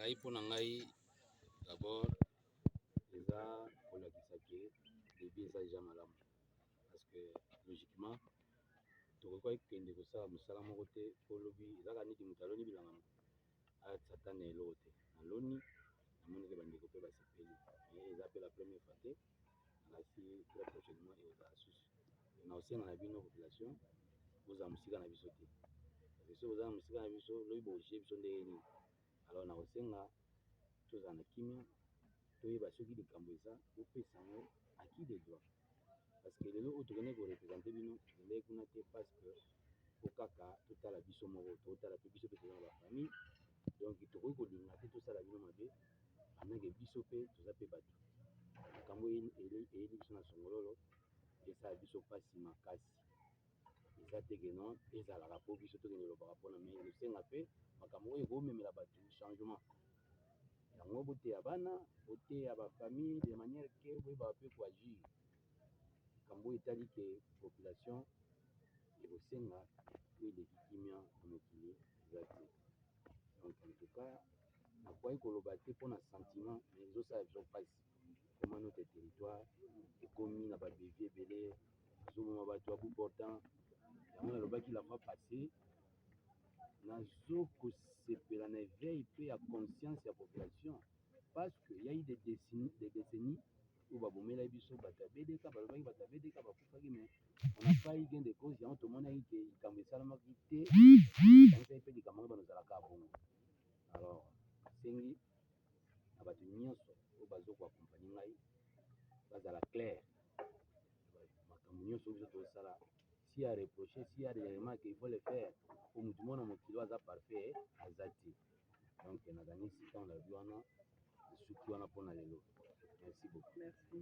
ngai mpona ngai d'abord eza kolakisa ke début eza déjà malamu parce que logiquement tokoki kokende kosala mosala moko te po lobi ezaka neti moto aloni bilanga asatana eloko te naloni namoni ke bandeko mpe basepeli mais eza mpe la première fois te nasi très prochainement ezala susu na osenga na bino population bozala mosika na biso te parce que soki ozala mosika na biso lobi bogie biso ndenge nini alors na osenga tozala na kimia toyeba soki likambo eza opesa yango acquis de droit parce que lelo oyo tokende korepresente bino tokendeki kuna te parce que po kaka totala biso moko totala mpe biso mpe toza na bafamille donc tokoki kolinga te tosala bino mabe pendant ke biso mpe toza mpe bato makambo eyeli biso na songololo esala biso mpasi makasi eza teke non ezalaka po biso tokende lobaka mpona mai losenga mpe makambo oyo ekomemela bato changement yango boteya bana boteya bafamille de manière ke boyebaka mpe koagir likambo oyo etali ke population ekosenga po eleki kimia na mokili eza te donc en tout cas nakwai koloba te mpona sentiment mais ezosala biso mpasi koma notre territoire ekomi na babevie ebele azomoma bato ya bout portant yango nalobaki la fois passé nazokosepela na éveil mpe ya conscience ya population parce que ya eu des décennies oyo babomela biso bato ya BDK balobaki bato ya BDK bakufaki mais on n'a pas eu gain de cause yango tomonaki ke likambo esalamaki te kanisaki mpe likambo ngo banozalaka bongo alors nasengi na bato nyonso oyo bazokoakompagne ngai bazala clair makambo nyonso biso tozosala si ya reproche si ya des remarques il faut le faire po motu mona mokili aza parfait aza te donc nakanisi ntango nalobi wana esuki wana mpona lelo merci beaucoup. Merci.